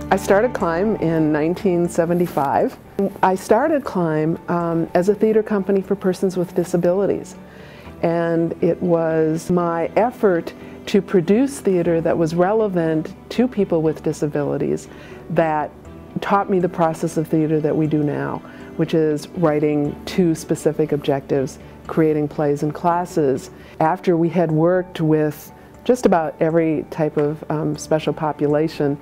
I started Climb in 1975. I started Climb as a theater company for persons with disabilities. And it was my effort to produce theater that was relevant to people with disabilities that taught me the process of theater that we do now, which is writing to specific objectives, creating plays and classes. After we had worked with just about every type of special population,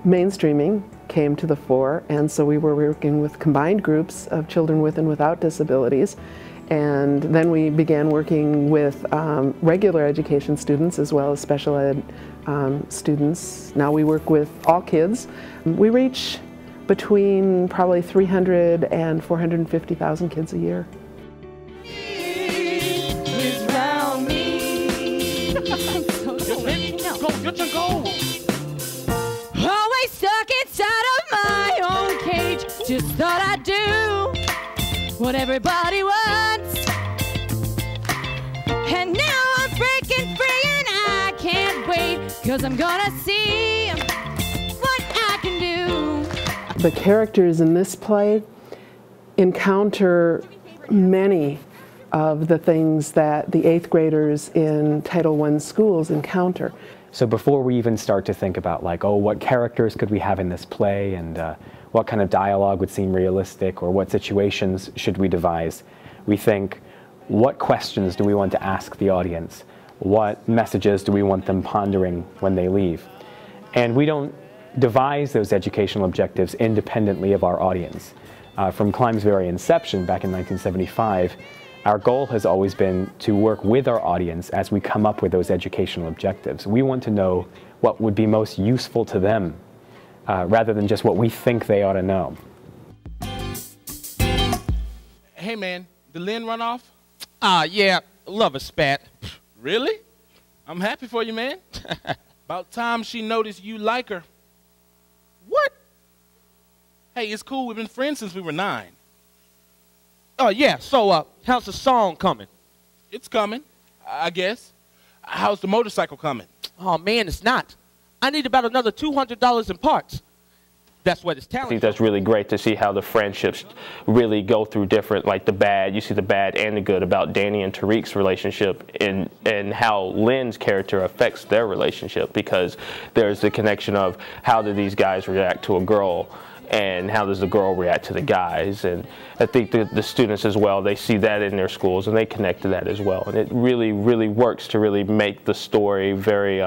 mainstreaming came to the fore, and so we were working with combined groups of children with and without disabilities. And then we began working with regular education students as well as special ed students. Now we work with all kids. We reach between probably 300 and 450,000 kids a year. Always stuck inside of my own cage. Just thought I'd do what everybody wants. And now I'm breaking free and I can't wait, 'cause I'm gonna see what I can do. The characters in this play encounter many of the things that the 8th graders in Title I schools encounter. So before we even start to think about like, oh, what characters could we have in this play, and what kind of dialogue would seem realistic, or what situations should we devise, we think, what questions do we want to ask the audience? What messages do we want them pondering when they leave? And we don't devise those educational objectives independently of our audience. From Climb's very inception back in 1975, our goal has always been to work with our audience as we come up with those educational objectives. We want to know what would be most useful to them, rather than just what we think they ought to know. Hey man, did Lynn run off? Yeah, love a spat. Really? I'm happy for you, man. About time she noticed you like her. What? Hey, it's cool. We've been friends since we were 9. Oh, yeah, so, how's the song coming? It's coming, I guess. How's the motorcycle coming? Oh, man, it's not. I need about another $200 in parts. That's what it's telling. I think that's really great to see how the friendships really go through different, like the bad, you see the bad and the good about Danny and Tariq's relationship, and how Lynn's character affects their relationship, because there's the connection of how do these guys react to a girl, and how does the girl react to the guys. And I think the students as well, they see that in their schools and they connect to that as well. And it really, really works to really make the story very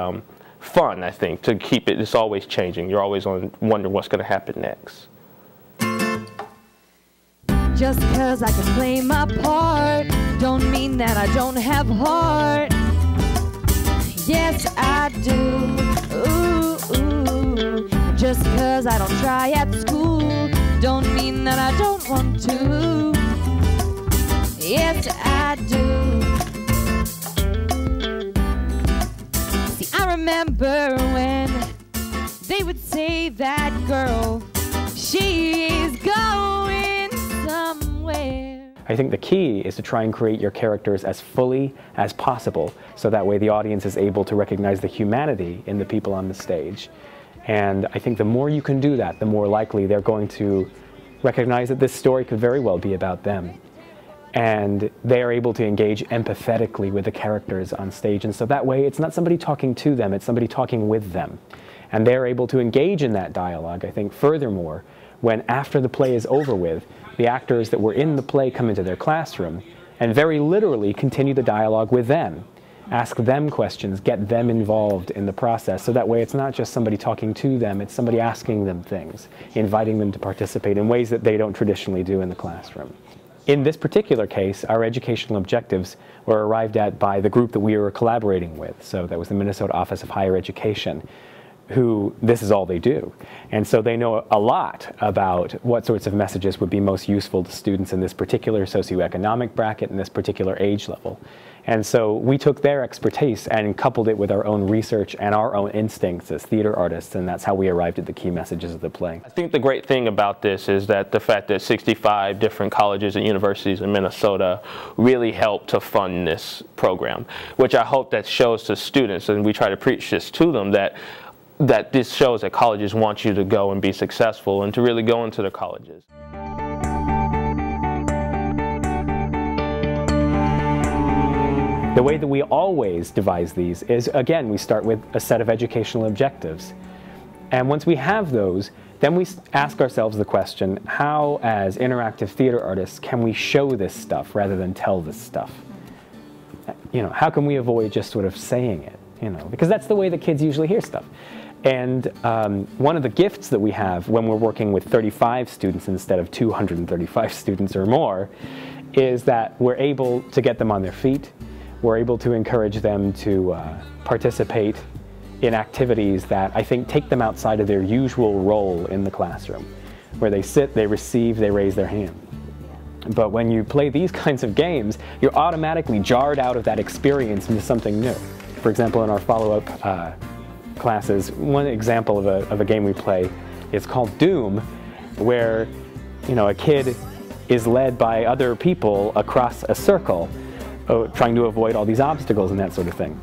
fun, I think, to keep it, it's always changing. You're always on wonder what's going to happen next. Just 'cause I can play my part don't mean that I don't have heart. Yes, I do. Ooh, ooh. Just 'cause I don't try at school don't mean that I don't want to. Yes, I do. See, I remember when they would say that girl, she is going somewhere. I think the key is to try and create your characters as fully as possible, so that way the audience is able to recognize the humanity in the people on the stage. And I think the more you can do that, the more likely they're going to recognize that this story could very well be about them. And they are able to engage empathetically with the characters on stage. And so that way it's not somebody talking to them, it's somebody talking with them. And they're able to engage in that dialogue, I think, furthermore, when after the play is over with, the actors that were in the play come into their classroom and very literally continue the dialogue with them. Ask them questions, get them involved in the process, so that way it's not just somebody talking to them, it's somebody asking them things, inviting them to participate in ways that they don't traditionally do in the classroom. In this particular case, our educational objectives were arrived at by the group that we were collaborating with, so that was the Minnesota Office of Higher Education, who this is all they do. And so they know a lot about what sorts of messages would be most useful to students in this particular socioeconomic bracket and this particular age level. And so we took their expertise and coupled it with our own research and our own instincts as theater artists, and that's how we arrived at the key messages of the play. I think the great thing about this is that the fact that 65 different colleges and universities in Minnesota really helped to fund this program, which I hope that shows to students, and we try to preach this to them, that that this shows that colleges want you to go and be successful and to really go into the colleges. The way that we always devise these is, again, we start with a set of educational objectives. And once we have those, then we ask ourselves the question, how, as interactive theater artists, can we show this stuff rather than tell this stuff? You know, how can we avoid just sort of saying it? You know, because that's the way that kids usually hear stuff. And one of the gifts that we have when we're working with 35 students instead of 235 students or more is that we're able to get them on their feet. We're able to encourage them to participate in activities that I think take them outside of their usual role in the classroom, where they sit, they receive, they raise their hand. But when you play these kinds of games, you're automatically jarred out of that experience into something new. For example, in our follow-up classes, one example of a game we play is called Doom, where, you know, a kid is led by other people across a circle, trying to avoid all these obstacles and that sort of thing.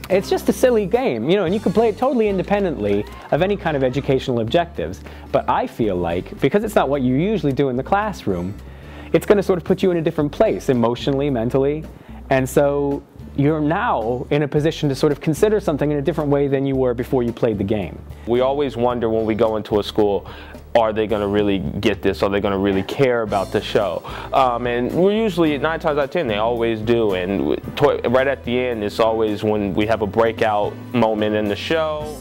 It's just a silly game, you know, and you can play it totally independently of any kind of educational objectives. But I feel like, because it's not what you usually do in the classroom, it's going to sort of put you in a different place, emotionally, mentally. And so you're now in a position to sort of consider something in a different way than you were before you played the game. We always wonder when we go into a school, are they going to really get this? Are they going to really care about the show? And we're usually, 9 times out of 10, they always do. And right at the end, it's always when we have a breakout moment in the show.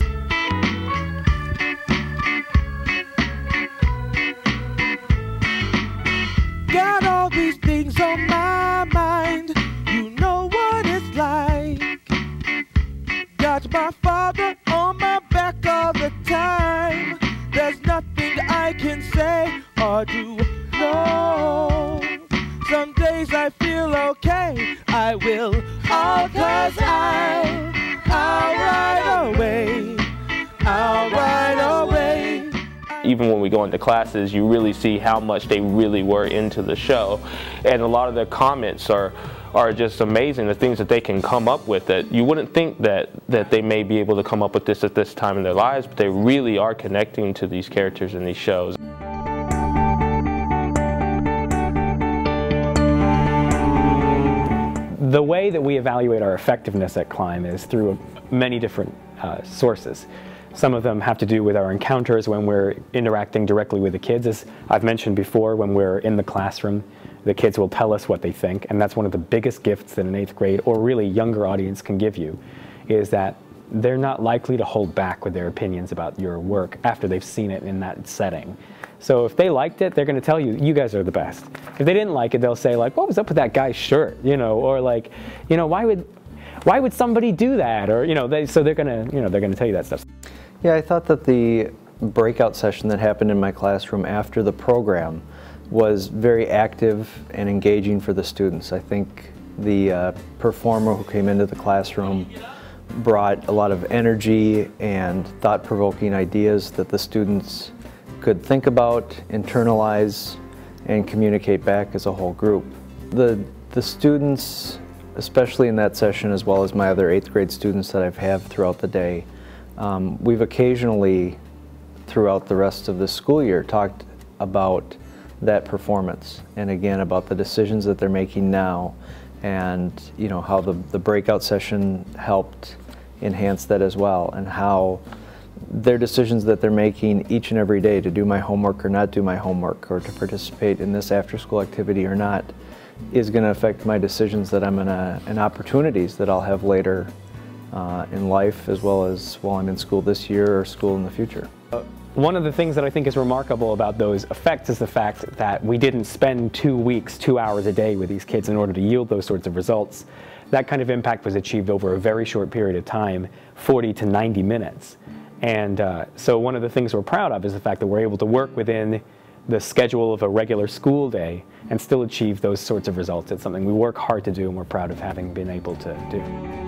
Got all these things on my mind. You know what it's like. Got my father on my back all the time. There's nothing I can say or do. No. Some days I feel okay. I will. All 'cause I'll ride away. I'll ride away. Even when we go into classes, you really see how much they really were into the show. And a lot of their comments are just amazing, the things that they can come up with that you wouldn't think that they may be able to come up with this at this time in their lives, but they really are connecting to these characters in these shows. The way that we evaluate our effectiveness at CLIMB is through many different sources. Some of them have to do with our encounters when we're interacting directly with the kids. As I've mentioned before, when we're in the classroom, the kids will tell us what they think, and that's one of the biggest gifts that an 8th grade or really younger audience can give you, is that they're not likely to hold back with their opinions about your work after they've seen it in that setting. So if they liked it, they're going to tell you, you guys are the best. If they didn't like it, they'll say, like, what was up with that guy's shirt? You know, or like, you know, why would somebody do that? Or, you know, so they're going to, you know, they're going to tell you that stuff. Yeah, I thought that the breakout session that happened in my classroom after the program was very active and engaging for the students. I think the performer who came into the classroom brought a lot of energy and thought-provoking ideas that the students could think about, internalize, and communicate back as a whole group. The students, especially in that session, as well as my other 8th grade students that I've had throughout the day, we've occasionally, throughout the rest of the school year, talked about that performance, and again about the decisions that they're making now, and you know how the breakout session helped enhance that as well, and how their decisions that they're making each and every day to do my homework or not do my homework, or to participate in this after-school activity or not, is going to affect my decisions that I'm gonna, and opportunities that I'll have later in life, as well as while I'm in school this year or school in the future. One of the things that I think is remarkable about those effects is the fact that we didn't spend 2 weeks, 2 hours a day with these kids in order to yield those sorts of results. That kind of impact was achieved over a very short period of time, 40 to 90 minutes. And so one of the things we're proud of is the fact that we're able to work within the schedule of a regular school day and still achieve those sorts of results. It's something we work hard to do, and we're proud of having been able to do.